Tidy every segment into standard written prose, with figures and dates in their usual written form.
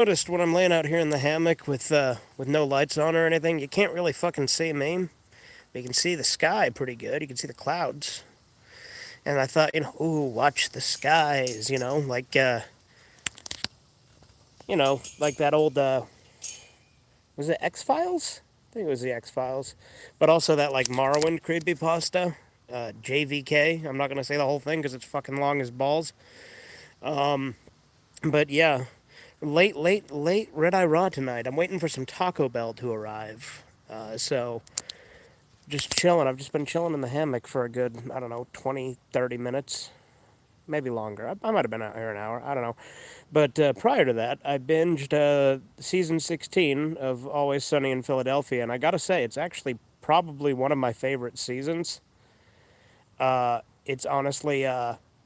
Noticed when I'm laying out here in the hammock with no lights on or anything, you can't really fucking see me. But you can see the sky pretty good. You can see the clouds. And I thought, ooh, watch the skies, like that old, was it X-Files? I think it was the X-Files. But also that, like, Morrowind creepypasta, JVK. I'm not going to say the whole thing because it's fucking long as balls. But yeah, late Red Eye Raw tonight. I'm waiting for some Taco Bell to arrive. So just chilling. I've just been chilling in the hammock for a good, I don't know, 20, 30 minutes. Maybe longer. I might have been out here an hour. I don't know. But prior to that, I binged season 16 of Always Sunny in Philadelphia. And I got to say, it's actually probably one of my favorite seasons. It's honestly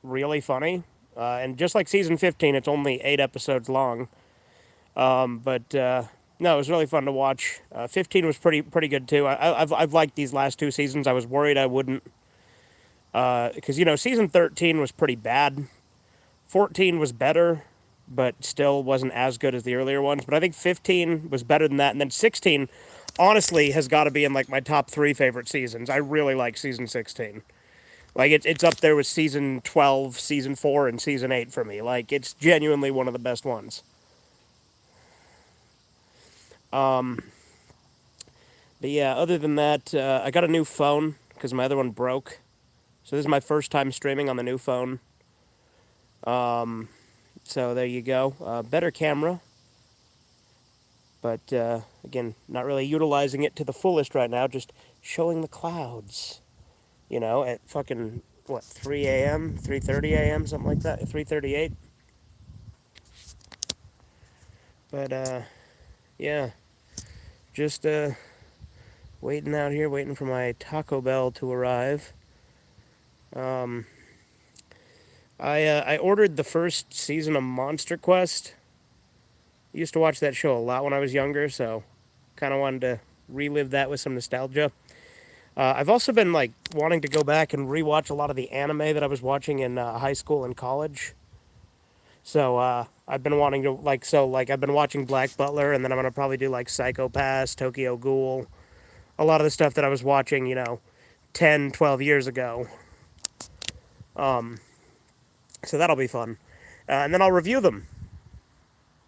really funny. And just like season 15, it's only 8 episodes long. But no, it was really fun to watch. 15 was pretty good too. I've liked these last two seasons. I was worried I wouldn't, because season 13 was pretty bad. 14 was better, but still wasn't as good as the earlier ones. But I think 15 was better than that, and then 16, honestly, has got to be in like my top three favorite seasons. I really like season 16. Like it's up there with season 12, season 4, and season 8 for me. Like it's genuinely one of the best ones. But yeah, other than that, I got a new phone because my other one broke. So this is my first time streaming on the new phone. So there you go. Better camera, but again, not really utilizing it to the fullest right now. Just showing the clouds. At fucking what 3 a.m., 3:30 a.m., something like that. 3:38. But yeah, just waiting out here, waiting for my Taco Bell to arrive. Um, I ordered the first season of Monster Quest. I used to watch that show a lot when I was younger, so kind of wanted to relive that with some nostalgia. I've also been like wanting to go back and rewatch a lot of the anime that I was watching in high school and college. So I've been wanting to I've been watching Black Butler, and then I'm gonna probably do like Psycho Pass, Tokyo Ghoul, a lot of the stuff that I was watching, 10, 12 years ago. So that'll be fun. And then I'll review them,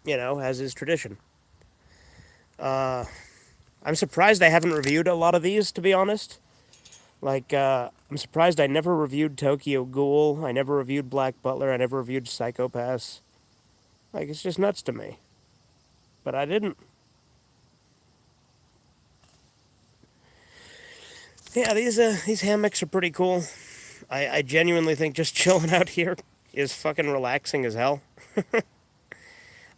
as is tradition. I'm surprised I haven't reviewed a lot of these, to be honest. Like, I'm surprised I never reviewed Tokyo Ghoul. I never reviewed Black Butler. I never reviewed Psycho Pass. Like, it's just nuts to me. But I didn't. Yeah, these hammocks are pretty cool. I genuinely think just chilling out here is fucking relaxing as hell.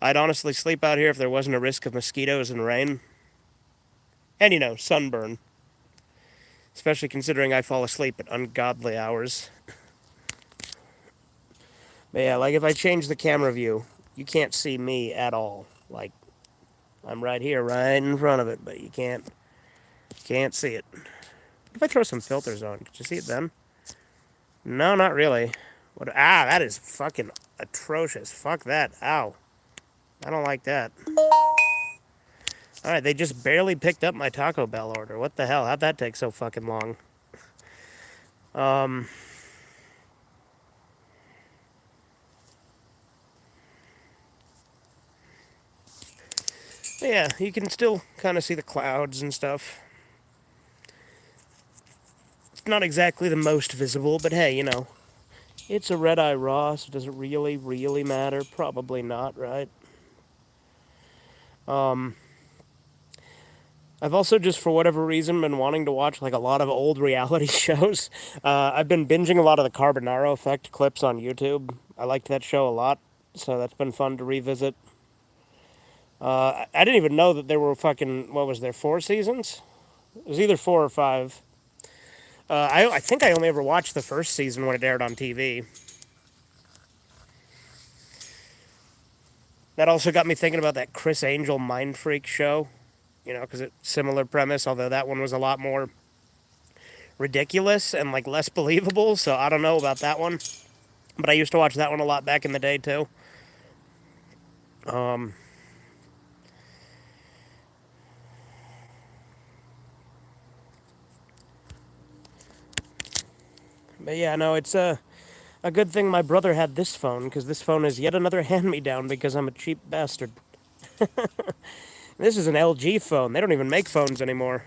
I'd honestly sleep out here if there wasn't a risk of mosquitoes and rain. And, sunburn. Especially considering I fall asleep at ungodly hours. But yeah, like if I change the camera view, you can't see me at all. Like, I'm right here, right in front of it, but you can't see it. If I throw some filters on, could you see it then? No, not really. What? Ah, that is fucking atrocious. Fuck that. Ow. I don't like that. Alright, they just barely picked up my Taco Bell order. What the hell? How'd that take so fucking long? Um... Yeah, you can still kind of see the clouds and stuff. It's not exactly the most visible, but hey, it's a red eye raw, so does it really, really matter? Probably not, right? Um, I've also just, for whatever reason, been wanting to watch like a lot of old reality shows. I've been binging a lot of the Carbonaro Effect clips on YouTube. I liked that show a lot, so that's been fun to revisit. I didn't even know that there were fucking, what was there, 4 seasons? It was either 4 or 5. I think I only ever watched the first season when it aired on TV. That also got me thinking about that Chris Angel Mind Freak show, because it's similar premise, although that one was a lot more ridiculous and like less believable. So I don't know about that one, but I used to watch that one a lot back in the day too. But yeah, no, it's a good thing my brother had this phone, because this phone is yet another hand-me-down because I'm a cheap bastard. This is an LG phone. They don't even make phones anymore.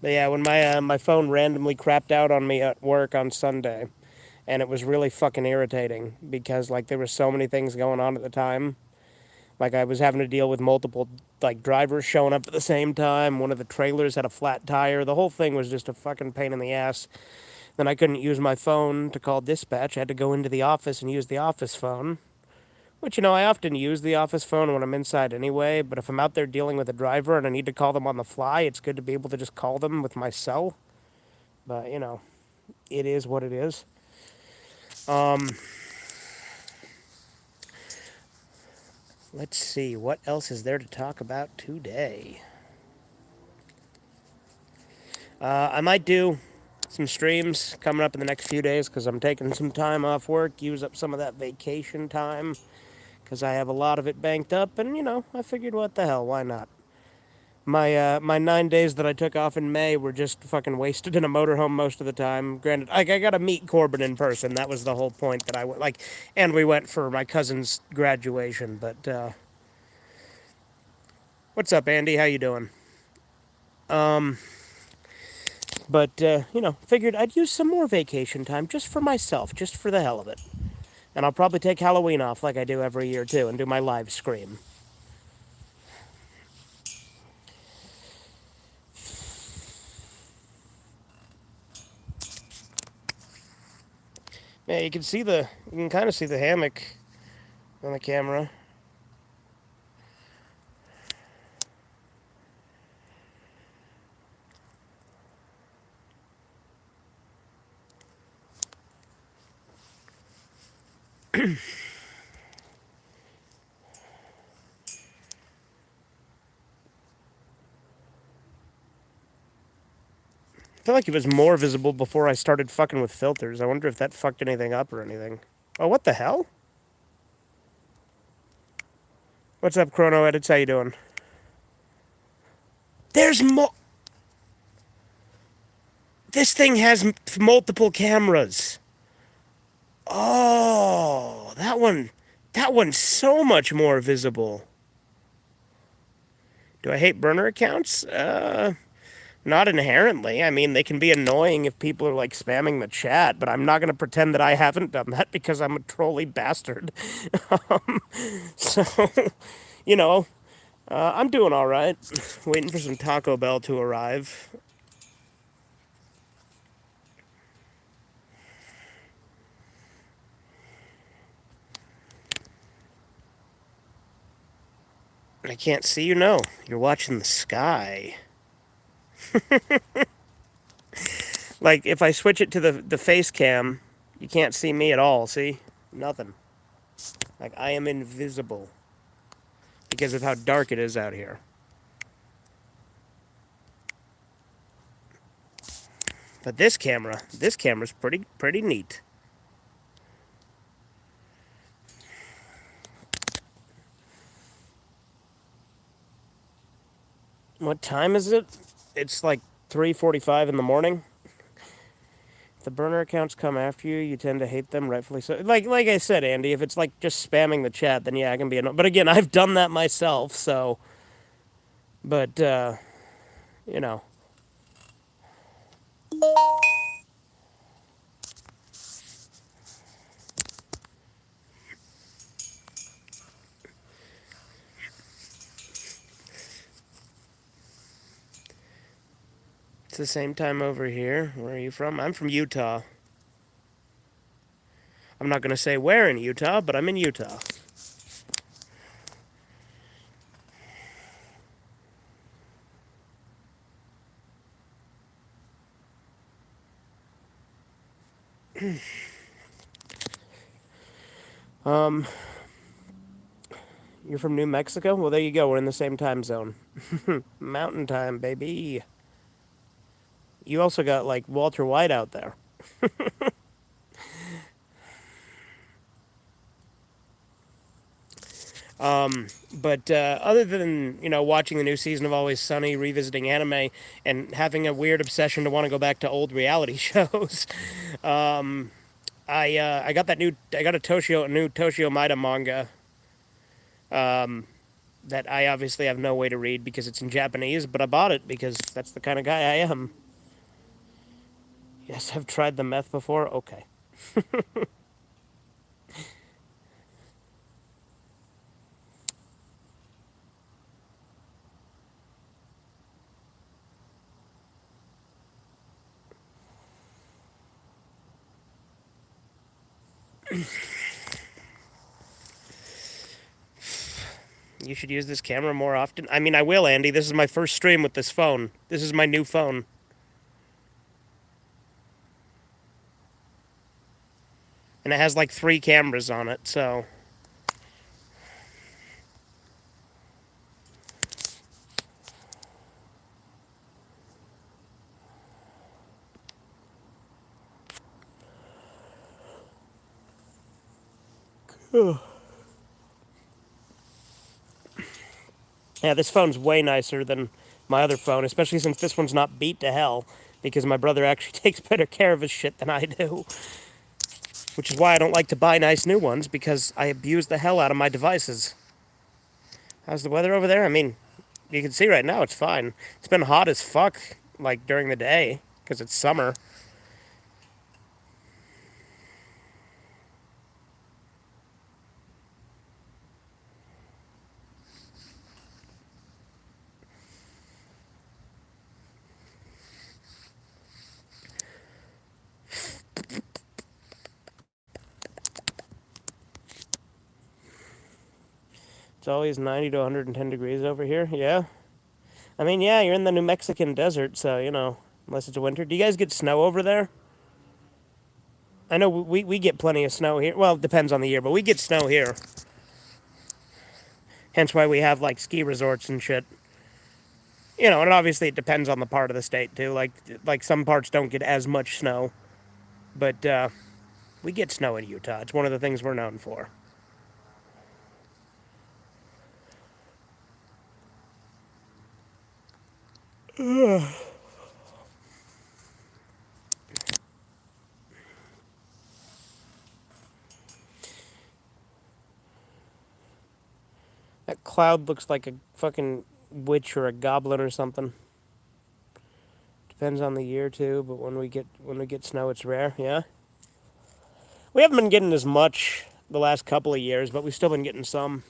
But yeah, when my phone randomly crapped out on me at work on Sunday, and it was really fucking irritating because like there were so many things going on at the time. Like I was having to deal with multiple like drivers showing up at the same time. One of the trailers had a flat tire. The whole thing was just a fucking pain in the ass. Then I couldn't use my phone to call dispatch. I had to go into the office and use the office phone. Which, I often use the office phone when I'm inside anyway, but if I'm out there dealing with a driver and I need to call them on the fly, it's good to be able to just call them with my cell. But, it is what it is. Let's see, what else is there to talk about today? I might do some streams coming up in the next few days because I'm taking some time off work, use up some of that vacation time because I have a lot of it banked up, and I figured, what the hell, why not? My 9 days that I took off in May were just fucking wasted in a motorhome most of the time. Granted, I got to meet Corbin in person. That was the whole point that I went and we went for my cousin's graduation. But what's up, Andy? How you doing? But figured I'd use some more vacation time just for myself, just for the hell of it. And I'll probably take Halloween off like I do every year too, and do my live scream. Yeah, you can kind of see the hammock on the camera. I feel like it was more visible before I started fucking with filters. I wonder if that fucked anything up or anything. Oh, what the hell? What's up, Chrono Edits? How you doing? There's This thing has multiple cameras. Oh, that one. That one's so much more visible. Do I hate burner accounts? Not inherently. I mean, they can be annoying if people are like spamming the chat, but I'm not going to pretend that I haven't done that because I'm a trolly bastard. So, you know, I'm doing all right. Waiting for some Taco Bell to arrive. I can't see you. No, you're watching the sky. Like if I switch it to the face cam, you can't see me at all. See, nothing. Like I am invisible because of how dark it is out here. But this camera's pretty neat. What time is it? It's like 3:45 in the morning. If the burner accounts come after you, you tend to hate them, rightfully so. Like I said, Andy, if it's like just spamming the chat, then yeah, I can be annoyed. But again, I've done that myself, so. But you know, it's the same time over here. Where are you from? I'm from Utah. I'm not gonna say where in Utah, but I'm in Utah. You're from New Mexico? Well, there you go. We're in the same time zone. Mountain time, baby. You also got like Walter White out there. But other than watching the new season of Always Sunny, revisiting anime, and having a weird obsession to want to go back to old reality shows, I got a new Toshio Maeda manga that I obviously have no way to read because it's in Japanese, but I bought it because that's the kind of guy I am. Yes, I've tried the meth before. Okay. You should use this camera more often. I mean, I will, Andy. This is my first stream with this phone. This is my new phone. And it has like 3 cameras on it, so. Yeah, this phone's way nicer than my other phone, especially since this one's not beat to hell, because my brother actually takes better care of his shit than I do. Which is why I don't like to buy nice new ones, because I abuse the hell out of my devices. How's the weather over there? I mean, you can see right now it's fine. It's been hot as fuck, like during the day, because it's summer. It's always 90 to 110 degrees over here. Yeah. I mean, yeah, you're in the New Mexican desert, so, unless it's winter. Do you guys get snow over there? I know we get plenty of snow here. Well, it depends on the year, but we get snow here. Hence why we have, like, ski resorts and shit. And obviously it depends on the part of the state, too. Like some parts don't get as much snow. But, we get snow in Utah. It's one of the things we're known for. That cloud looks like a fucking witch or a goblin or something. Depends on the year too, but when we get snow, it's rare. Yeah, we haven't been getting as much the last couple of years, but we've still been getting some.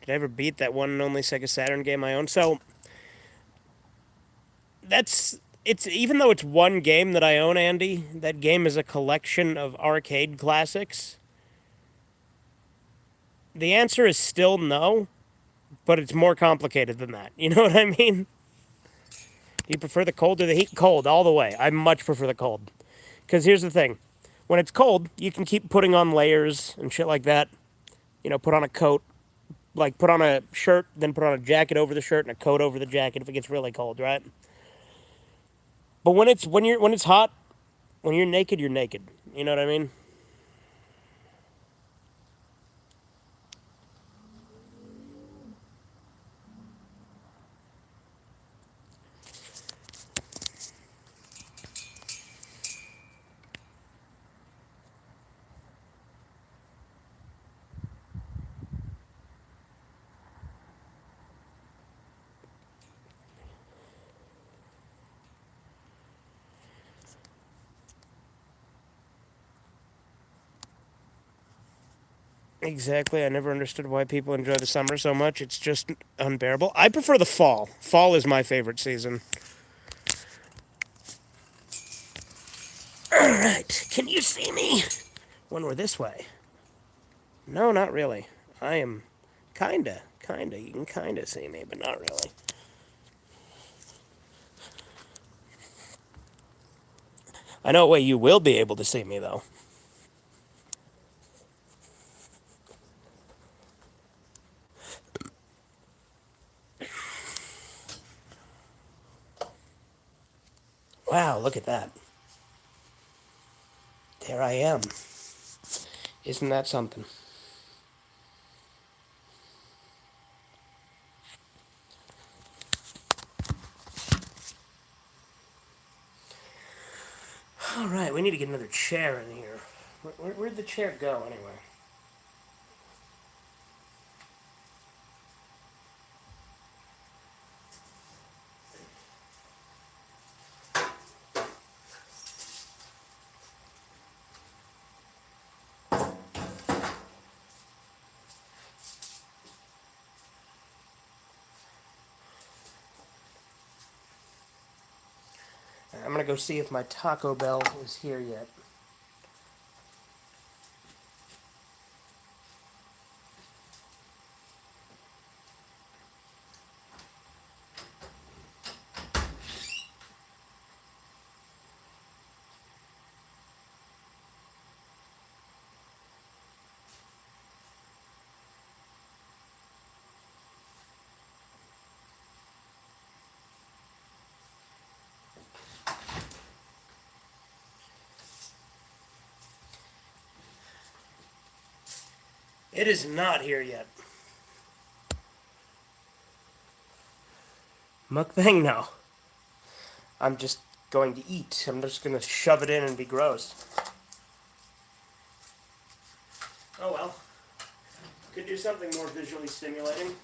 Did I ever beat that one and only Sega Saturn game I own? So it's even though it's one game that I own, Andy. That game is a collection of arcade classics. The answer is still no, but it's more complicated than that. You know what I mean? Do you prefer the cold or the heat? Cold, all the way. I much prefer the cold. Because here's the thing when it's cold, you can keep putting on layers and shit like that. Put on a coat, like put on a shirt, then put on a jacket over the shirt and a coat over the jacket if it gets really cold, right? But when it's hot, when you're naked, you're naked. You know what I mean? Exactly. I never understood why people enjoy the summer so much. It's just unbearable. I prefer the fall. Fall is my favorite season. All right. Can you see me when we're this way? No, not really. I am kinda, kinda. You can kinda see me, but not really. I know a way you will be able to see me, though. Wow, look at that. There I am. Isn't that something? All right, we need to get another chair in here. Where'd the chair go, anyway? I'm gonna go see if my Taco Bell is here yet. It is not here yet. Mukbang? No. I'm just going to eat. I'm just gonna shove it in and be gross. Oh well. Could do something more visually stimulating.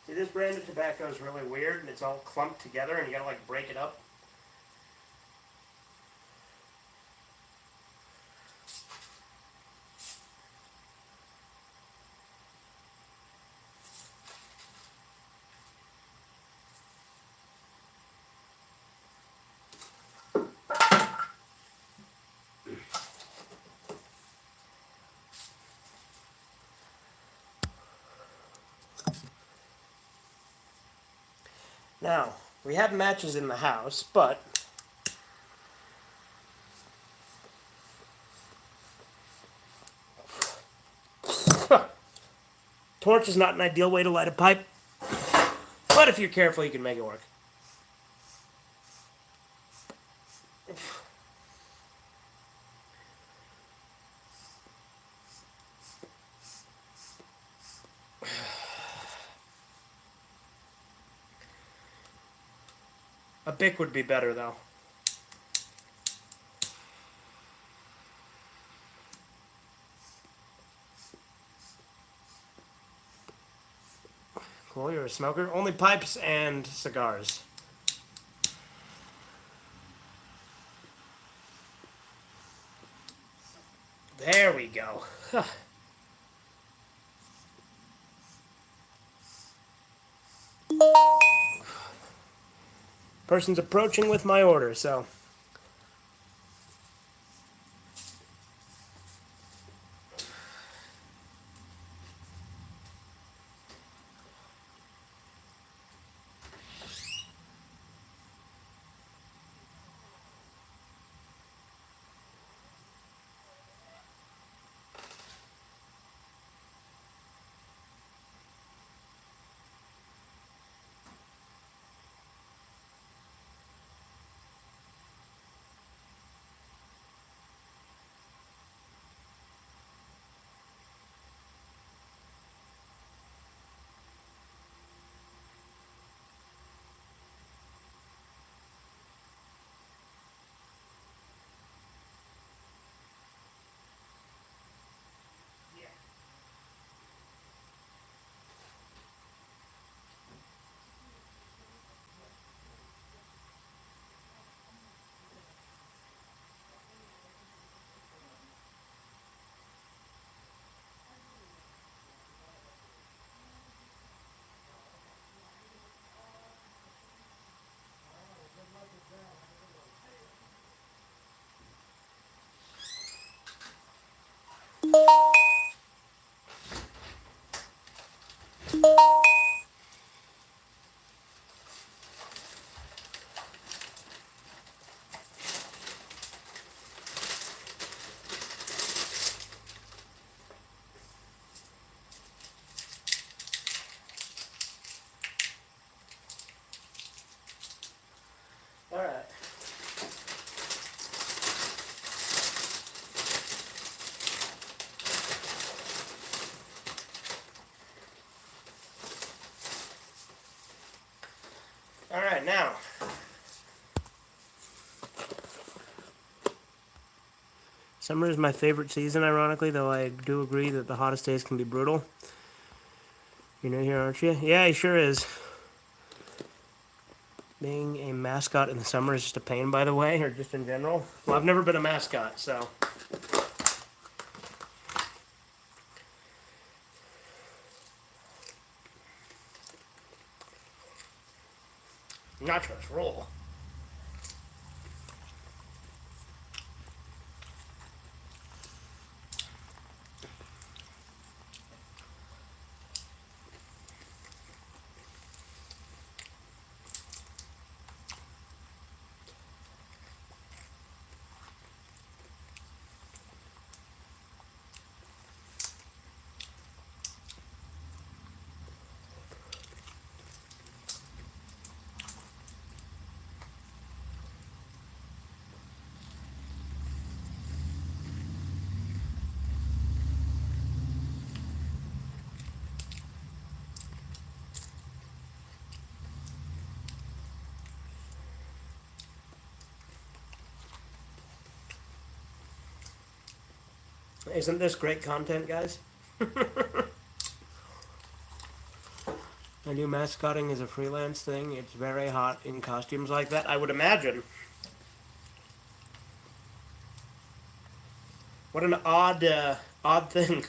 See, this brand of tobacco is really weird, and it's all clumped together, and you gotta like break it up. Now, we have matches in the house, but torch is not an ideal way to light a pipe. But if you're careful, you can make it work. A Bic would be better, though. Cool, you're a smoker. Only pipes and cigars. There we go. Person's approaching with my order, so. All right. All right, now. Summer is my favorite season, ironically, though I do agree that the hottest days can be brutal. You're new here, aren't you? Yeah, he sure is. Being a mascot in the summer is just a pain, by the way, or just in general. Well, I've never been a mascot, so. Nachos roll. Isn't this great content, guys? I do mascotting is a freelance thing. It's very hot in costumes like that, I would imagine. What an odd thing.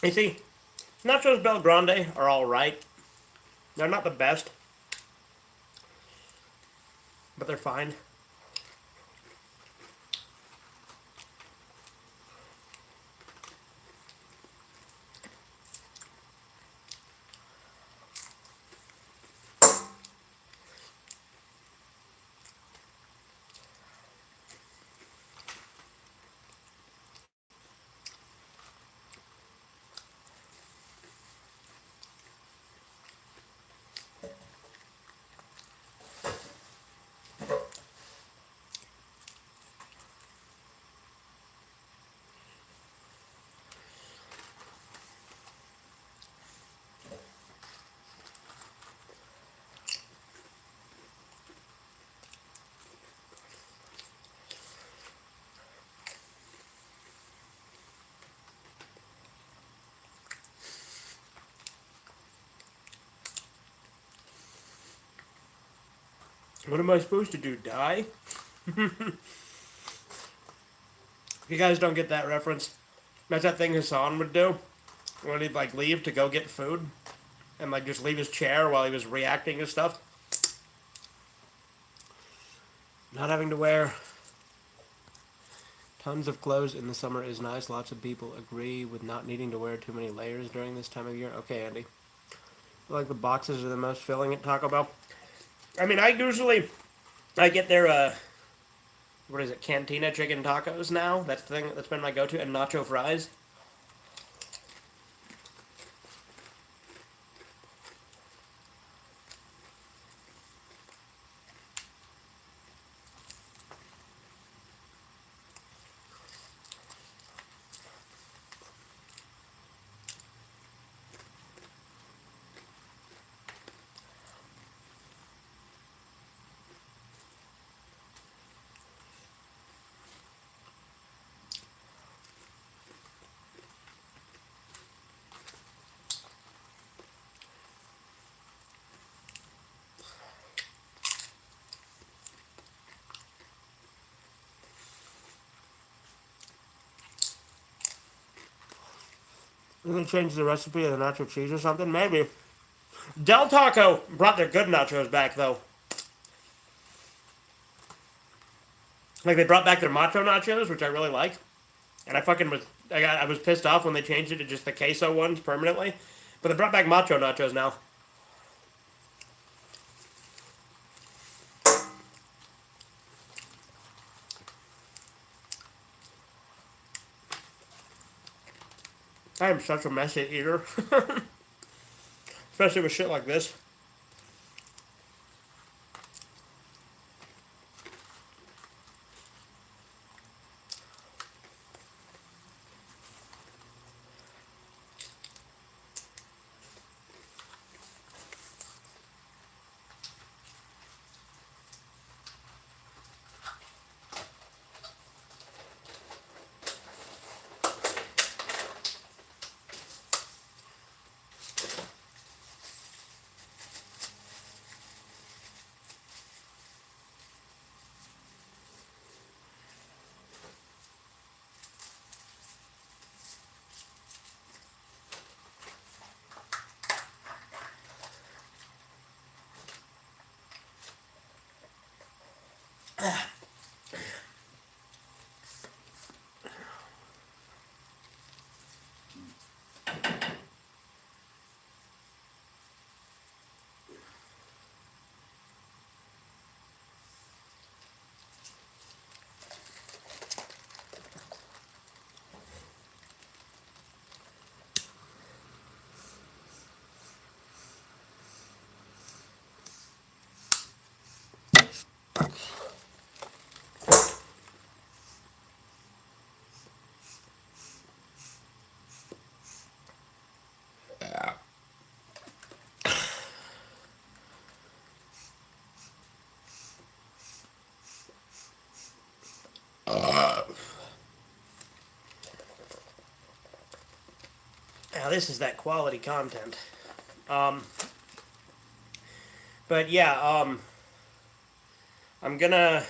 You see, Nachos Bel Grande are all right. They're not the best, but they're fine. What am I supposed to do? Die? If you guys don't get that reference, that's that thing Hassan would do when he'd like leave to go get food and like just leave his chair while he was reacting to stuff. Not having to wear tons of clothes in the summer is nice. Lots of people agree with not needing to wear too many layers during this time of year. Okay, Andy. I feel like the boxes are the most filling at Taco Bell. I mean, I get their what is it, Cantina chicken tacos now. That's the thing that's been my go-to, and nacho fries. You can change the recipe of the nacho cheese or something, maybe. Del Taco brought their good nachos back though. Like they brought back their macho nachos, which I really like. And I was pissed off when they changed it to just the queso ones permanently. But they brought back macho nachos now. I am such a messy eater, especially with shit like this. Now this is that quality content. Um, but yeah, I'm gonna,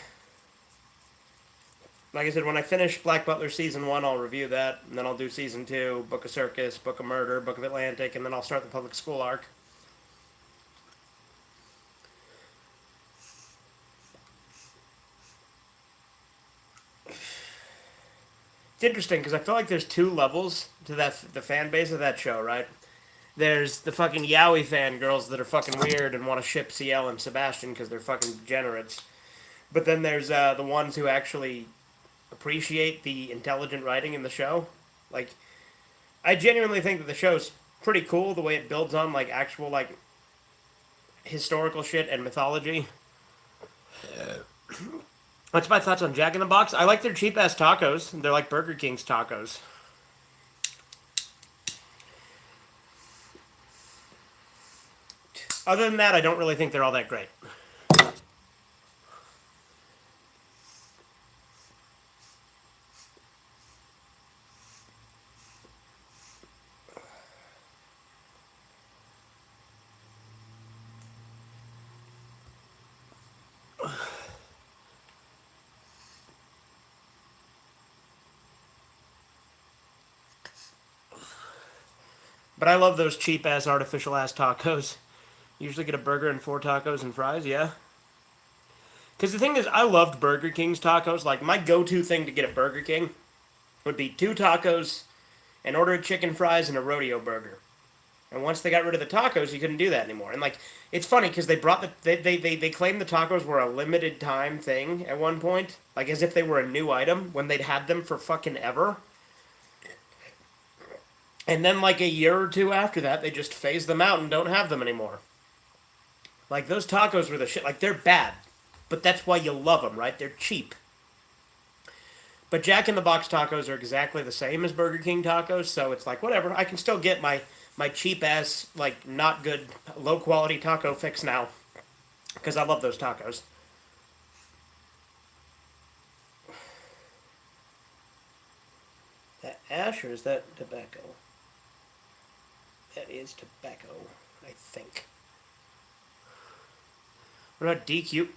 like I said, when I finish Black Butler season one, I'll review that, and then I'll do season two, Book of Circus, Book of Murder, Book of Atlantic, and then I'll start the public school arc. It's interesting because I feel like there's two levels to the fan base of that show, right? There's the fucking yaoi fangirls that are fucking weird and want to ship CL and Sebastian because they're fucking degenerates. But then there's the ones who actually appreciate the intelligent writing in the show. Like, I genuinely think that the show's pretty cool the way it builds on like actual like historical shit and mythology. What's my thoughts on Jack in the Box? I like their cheap ass tacos. They're like Burger King's tacos. Other than that, I don't really think they're all that great. But I love those cheap ass artificial ass tacos. Usually get a burger and four tacos and fries, yeah. Because the thing is, I loved Burger King's tacos. Like, my go to thing to get at Burger King would be two tacos, an order of chicken fries, and a rodeo burger. And once they got rid of the tacos, you couldn't do that anymore. And, like, it's funny because they brought they claimed the tacos were a limited time thing at one point. Like, as if they were a new item when they'd had them for fucking ever. And then, like, a year or two after that, they just phased them out and don't have them anymore. Like, those tacos were the shit. Like, they're bad. But that's why you love them, right? They're cheap. But Jack in the Box tacos are exactly the same as Burger King tacos, so it's like, whatever. I can still get my cheap ass, like, not good, low quality taco fix now. Because I love those tacos. That ash or is that tobacco? That is tobacco, I think. What about DQ?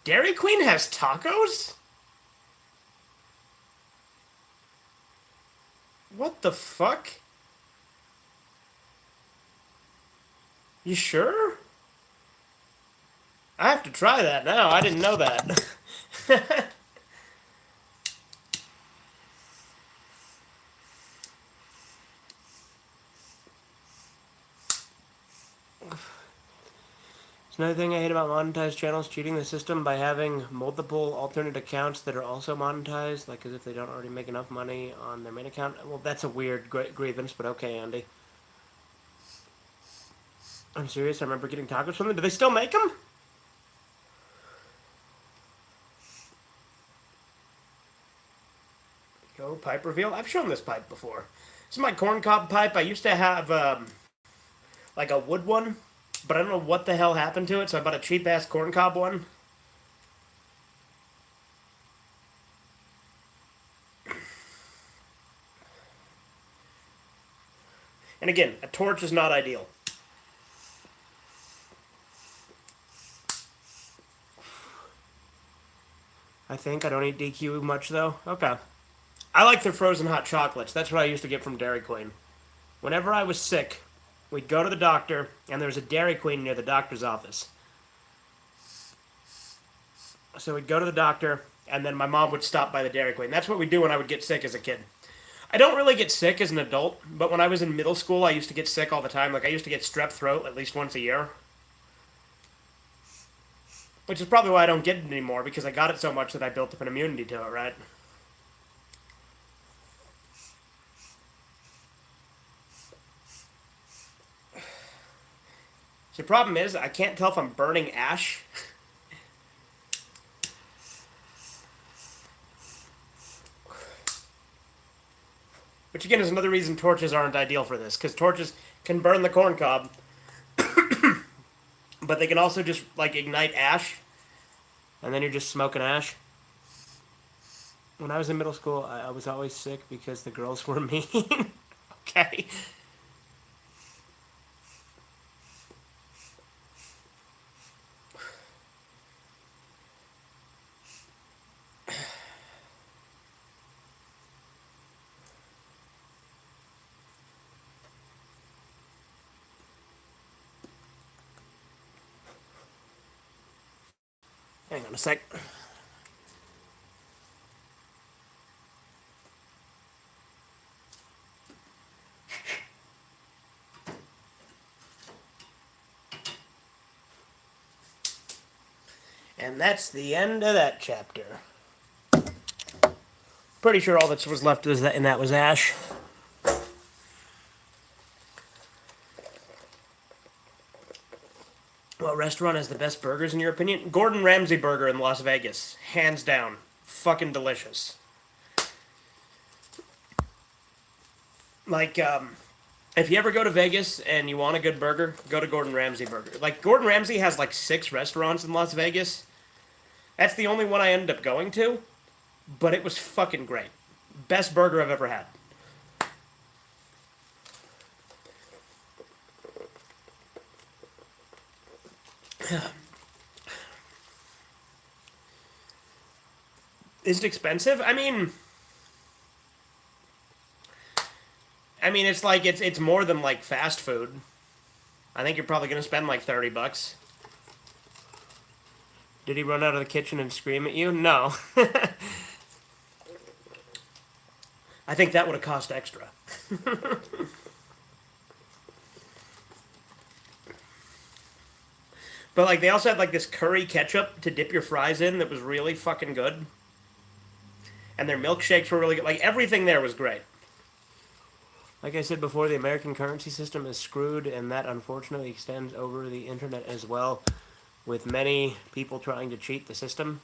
Dairy Queen has tacos? What the fuck? You sure? I have to try that now. I didn't know that. It's another thing I hate about monetized channels cheating the system by having multiple alternate accounts that are also monetized, like as if they don't already make enough money on their main account. Well, that's a weird grievance, but okay, Andy. I'm serious. I remember getting tacos from them. Do they still make them? Yo, pipe reveal. I've shown this pipe before. This is my corncob pipe. I used to have like a wood one, but I don't know what the hell happened to it, so I bought a cheap ass corncob one. And again, a torch is not ideal. I think I don't eat DQ much though. Okay. I like their frozen hot chocolates. That's what I used to get from Dairy Queen. Whenever I was sick, we'd go to the doctor, and there was a Dairy Queen near the doctor's office. So we'd go to the doctor, and then my mom would stop by the Dairy Queen. That's what we do when I would get sick as a kid. I don't really get sick as an adult, but when I was in middle school, I used to get sick all the time. Like, I used to get strep throat at least once a year. Which is probably why I don't get it anymore, because I got it so much that I built up an immunity to it, right? So the problem is, I can't tell if I'm burning ash. Which again is another reason torches aren't ideal for this, because torches can burn the corn cob, but they can also just like ignite ash, and then you're just smoking ash. When I was in middle school, I was always sick because the girls were mean. Okay. Hang on a sec. And that's the end of that chapter. Pretty sure all that was left was that, and that was ash. What restaurant has the best burgers in your opinion? Gordon Ramsay Burger in Las Vegas, hands down, fucking delicious. Like, if you ever go to Vegas and you want a good burger, go to Gordon Ramsay Burger. Like, Gordon Ramsay has like 6 restaurants in Las Vegas. That's the only one I ended up going to, but it was fucking great. Best burger I've ever had. Is it expensive? I mean, it's like it's more than like fast food. I think you're probably gonna spend like $30. Did he run out of the kitchen and scream at you? No. I think that would have cost extra. But like they also had like this curry ketchup to dip your fries in that was really fucking good. And their milkshakes were really good. Like everything there was great. Like I said before, the American currency system is screwed, and that unfortunately extends over the internet as well, with many people trying to cheat the system.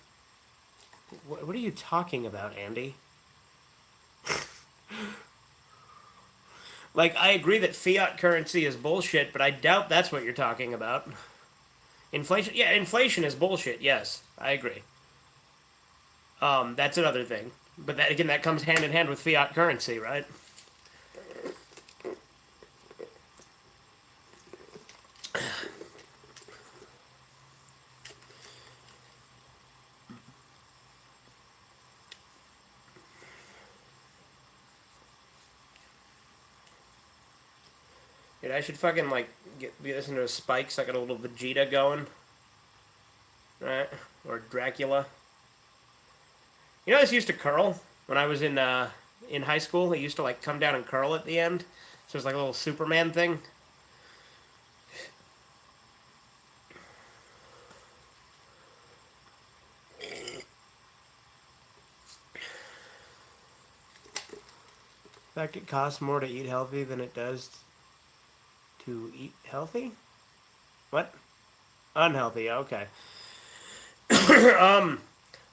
What are you talking about, Andy? Like, I agree that fiat currency is bullshit, but I doubt that's what you're talking about. Inflation? Yeah, inflation is bullshit, yes. I agree. That's another thing. But that, again, that comes hand in hand with fiat currency, right? Dude, I should fucking like be listening to Spike so I got a little Vegeta going, right? Or Dracula. You know, this used to curl when I was in high school. It used to like come down and curl at the end. So it's like a little Superman thing. In fact, it costs more to eat healthy than it does to eat healthy. What? Unhealthy. Okay.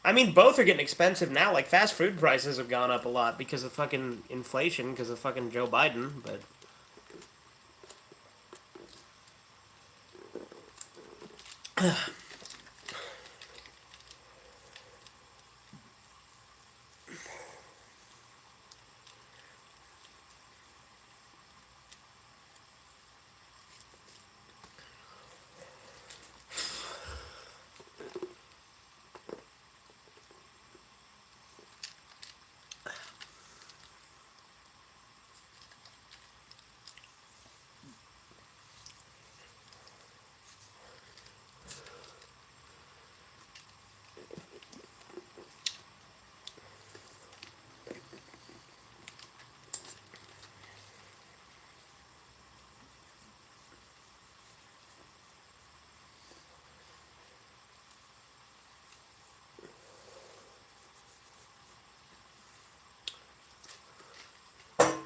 I mean, both are getting expensive now. Like fast food prices have gone up a lot because of fucking inflation, because of fucking Joe Biden. But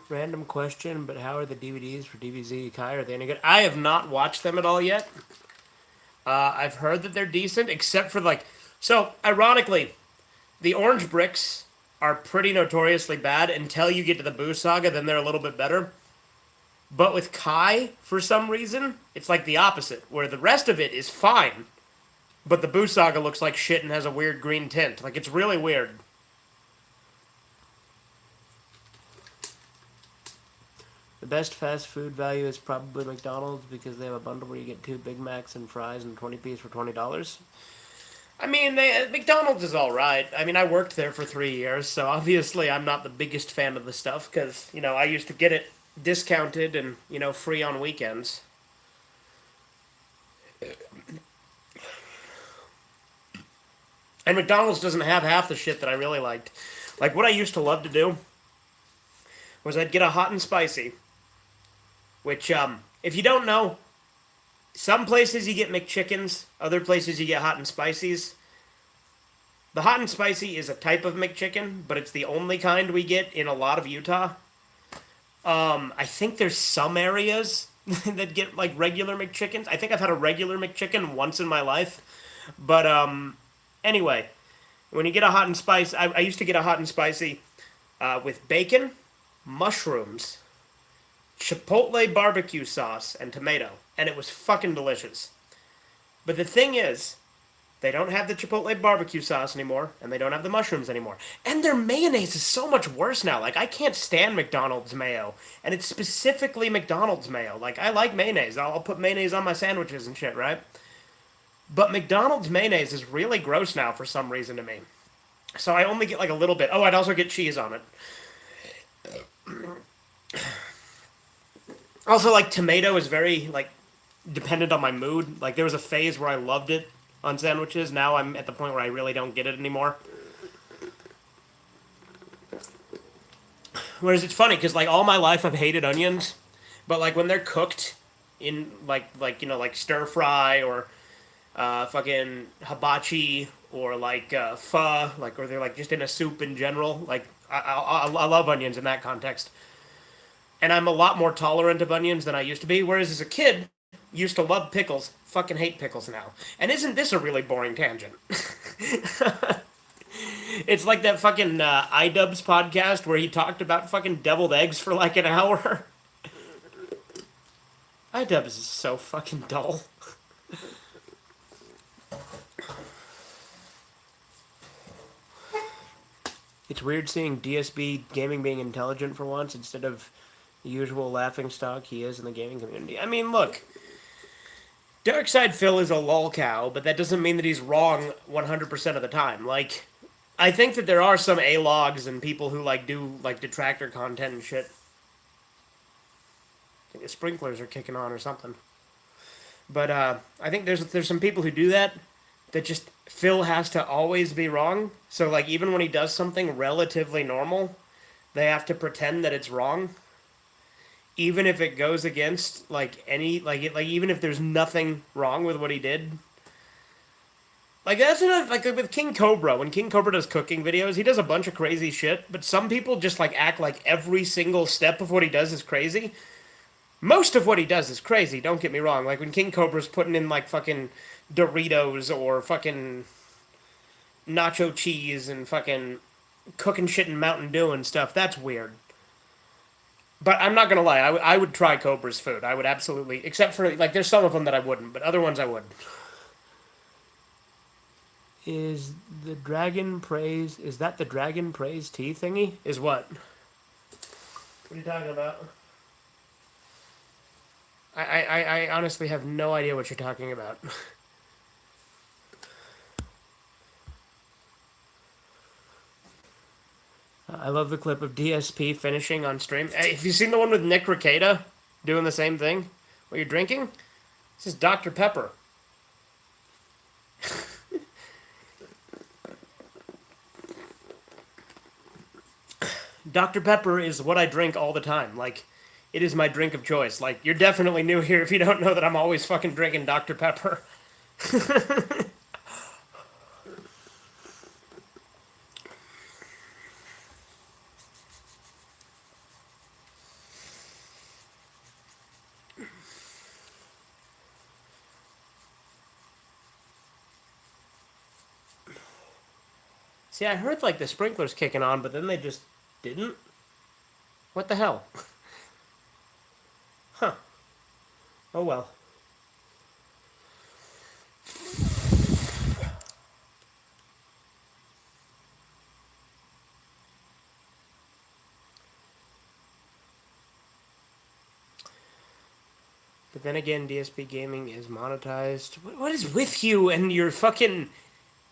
random question, but how are the DVDs for DBZ Kai? Are they any good? I have not watched them at all yet. I've heard that they're decent, except for like. So, ironically, the orange bricks are pretty notoriously bad until you get to the Boo Saga, then they're a little bit better. But with Kai, for some reason, it's like the opposite, where the rest of it is fine, but the Boo Saga looks like shit and has a weird green tint. Like, it's really weird. The best fast food value is probably McDonald's because they have a bundle where you get two Big Macs and fries and 20 piece for $20. I mean, McDonald's is all right. I mean, I worked there for 3 years, so obviously I'm not the biggest fan of the stuff because I used to get it discounted and free on weekends. And McDonald's doesn't have half the shit that I really liked. Like what I used to love to do was I'd get a hot and spicy, which if you don't know, some places you get McChickens, other places you get hot and spicies. The hot and spicy is a type of McChicken, but it's the only kind we get in a lot of Utah. I think there's some areas that get like regular McChickens. I think I've had a regular McChicken once in my life, but anyway, when you get a hot and spicy, I used to get a hot and spicy with bacon, mushrooms, chipotle barbecue sauce, and tomato, and it was fucking delicious. But the thing is, they don't have the chipotle barbecue sauce anymore, and they don't have the mushrooms anymore. And their mayonnaise is so much worse now. Like, I can't stand McDonald's mayo. And it's specifically McDonald's mayo. Like, I like mayonnaise. I'll put mayonnaise on my sandwiches and shit, right? But McDonald's mayonnaise is really gross now for some reason to me. So I only get like a little bit. Oh, I'd also get cheese on it. Also, like, tomato is very, like, dependent on my mood. Like, there was a phase where I loved it on sandwiches. Now I'm at the point where I really don't get it anymore. Whereas it's funny because like all my life I've hated onions, but like when they're cooked in like stir fry or fucking hibachi or like pho, like or they're like just in a soup in general. Like I love onions in that context, and I'm a lot more tolerant of onions than I used to be. Whereas as a kid, used to love pickles, fucking hate pickles now. And isn't this a really boring tangent? It's like that fucking iDubbbz podcast where he talked about fucking deviled eggs for like an hour. iDubbbz is so fucking dull. It's weird seeing DSB gaming being intelligent for once instead of the usual laughingstock he is in the gaming community. I mean, look, Darkside Phil is a lolcow, but that doesn't mean that he's wrong 100% of the time. Like, I think that there are some A-logs and people who like do like detractor content and shit. I think the sprinklers are kicking on or something. But I think there's some people who do that. That just Phil has to always be wrong. So like even when he does something relatively normal, they have to pretend that it's wrong, even if it goes against like any like even if there's nothing wrong with what he did. Like that's enough. Like with King Cobra, when King Cobra does cooking videos, he does a bunch of crazy shit. But some people just like act like every single step of what he does is crazy. Most of what he does is crazy. Don't get me wrong. Like when King Cobra's putting in like fucking Doritos or fucking nacho cheese and fucking cooking shit in Mountain Dew and stuff. That's weird. But I'm not gonna lie. I would try Cobra's food. I would absolutely, except for like there's some of them that I wouldn't, but other ones I would. Is the dragon praise? Is that the dragon praise tea thingy? Is what? What are you talking about? I honestly have no idea what you're talking about. I love the clip of DSP finishing on stream. Hey, have you seen the one with Nick Rekieta doing the same thing? What you're drinking? This is Dr. Pepper. Dr. Pepper is what I drink all the time. Like, it is my drink of choice. Like, you're definitely new here if you don't know that I'm always fucking drinking Dr. Pepper. See, I heard like the sprinklers kicking on, but then they just didn't. What the hell? Huh. Oh well. But then again, DSP Gaming is monetized. What is with you and your fucking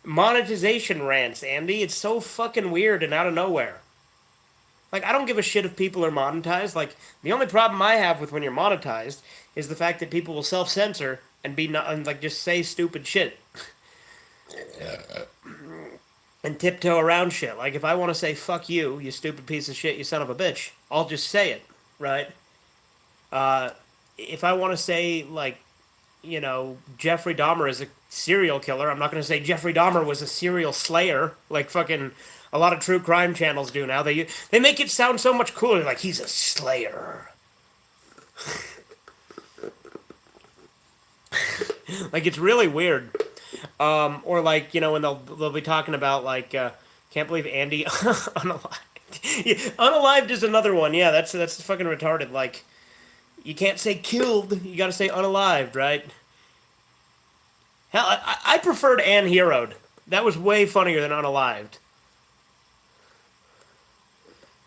monetization rants, Andy? It's so fucking weird and out of nowhere. Like, I don't give a shit if people are monetized. Like, the only problem I have with when you're monetized is the fact that people will self censor and be not, and like just say stupid shit and tiptoe around shit. Like, if I want to say fuck you, you stupid piece of shit, you son of a bitch, I'll just say it, right? If I want to say like, Jeffrey Dahmer is a serial killer, I'm not going to say Jeffrey Dahmer was a serial slayer, like fucking a lot of true crime channels do now. They make it sound so much cooler, like he's a slayer. Like it's really weird. Or like when they'll be talking about like can't believe Andy unalived. Yeah, unalived is another one. Yeah, that's fucking retarded. Like you can't say killed, you got to say unalived, right? Hell, I preferred Ann Heroed. That was way funnier than unalived.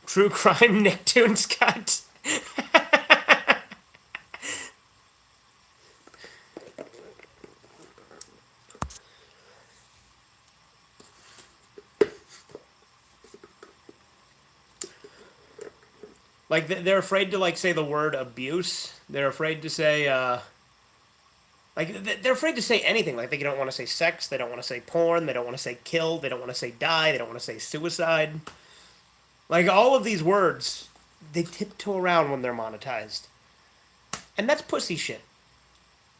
True crime Nicktoons cut. Like they're afraid to like say the word abuse. They're afraid to say like they're afraid to say anything. Like they don't want to say sex. They don't want to say porn. They don't want to say kill. They don't want to say die. They don't want to say suicide. Like all of these words, they tiptoe around when they're monetized, and that's pussy shit.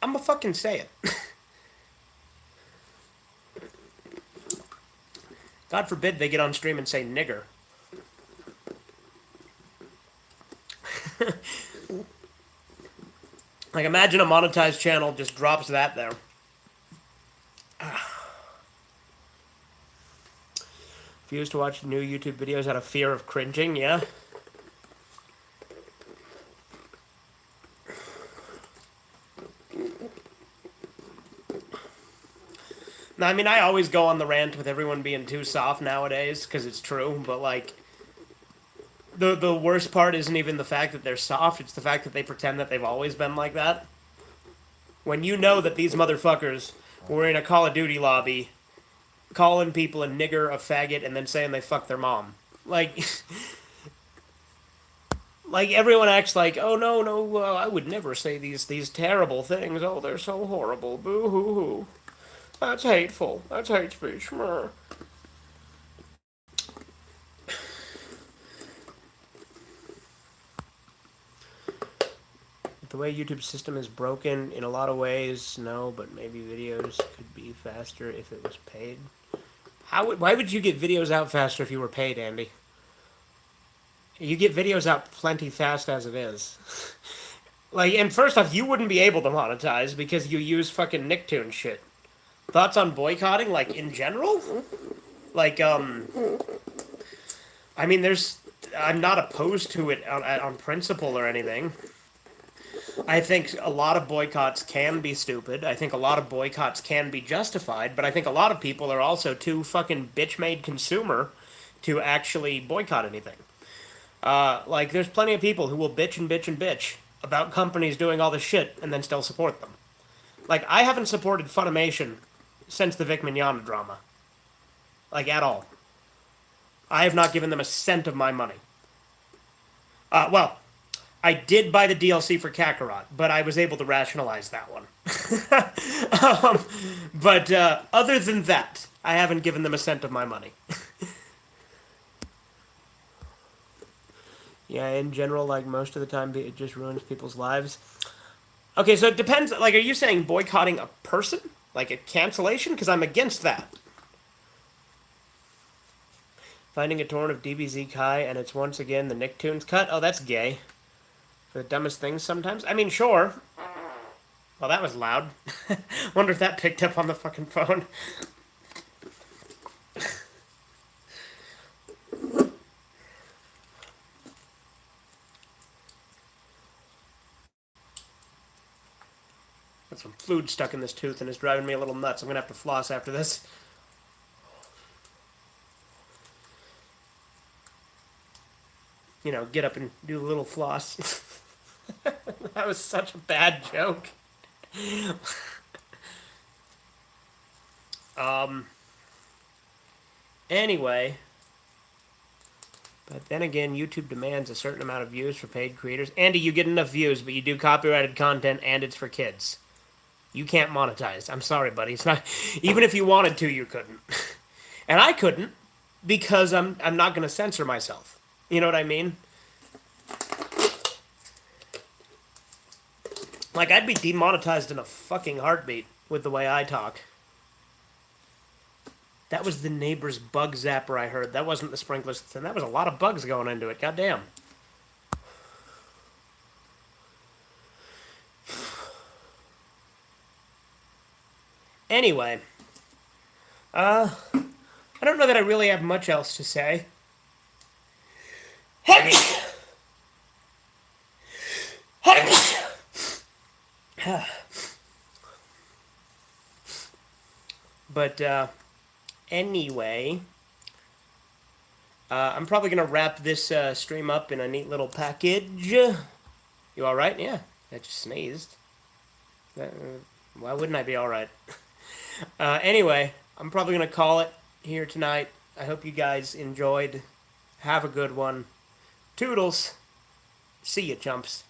I'ma fucking say it. God forbid they get on stream and say nigger. Like imagine a monetized channel just drops that there. Refuse to watch new YouTube videos out of fear of cringing, yeah? Now, I mean, I always go on the rant with everyone being too soft nowadays, because it's true, but like, the worst part isn't even the fact that they're soft, it's the fact that they pretend that they've always been like that. When you know that these motherfuckers were in a Call of Duty lobby calling people a nigger, a faggot, and then saying they fucked their mom. Like, Like everyone acts like, oh no, no, I would never say these terrible things. Oh, they're so horrible. Boo hoo hoo. That's hateful. That's hate speech. The way YouTube's system is broken in a lot of ways, no, but maybe videos could be faster if it was paid. Why would you get videos out faster if you were paid, Andy? You get videos out plenty fast as it is. Like, and first off, you wouldn't be able to monetize because you use fucking Nicktoon shit. Thoughts on boycotting, like, in general? Like, I mean, I'm not opposed to it on principle or anything. I think a lot of boycotts can be stupid. I think a lot of boycotts can be justified, but I think a lot of people are also too fucking bitch-made consumer to actually boycott anything. Like, there's plenty of people who will bitch and bitch and bitch about companies doing all this shit and then still support them. Like, I haven't supported Funimation since the Vic Mignogna drama. Like, at all. I have not given them a cent of my money. Well, I did buy the DLC for Kakarot, but I was able to rationalize that one. But other than that, I haven't given them a cent of my money. Yeah, in general, like most of the time, it just ruins people's lives. Okay, so it depends. Like, are you saying boycotting a person? Like a cancellation? Because I'm against that. Finding a torrent of DBZ Kai, and it's once again the Nicktoons cut? Oh, that's gay. For the dumbest things sometimes? I mean, sure. Well, that was loud. Wonder if that picked up on the fucking phone. Got some food stuck in this tooth and it's driving me a little nuts. I'm gonna have to floss after this. You know, get up and do a little floss. That was such a bad joke. Um. Anyway. But then again, YouTube demands a certain amount of views for paid creators. Andy, you get enough views, but you do copyrighted content and it's for kids. You can't monetize. I'm sorry, buddy. It's not. Even if you wanted to, you couldn't. And I couldn't because I'm not going to censor myself. You know what I mean? Like, I'd be demonetized in a fucking heartbeat with the way I talk. That was the neighbor's bug zapper I heard. That wasn't the sprinklers. That was a lot of bugs going into it. Goddamn. Anyway. I don't know that I really have much else to say. But, anyway, I'm probably going to wrap this stream up in a neat little package. You alright? Yeah, I just sneezed. Why wouldn't I be alright? Anyway, I'm probably going to call it here tonight. I hope you guys enjoyed. Have a good one. Toodles. See ya, chumps.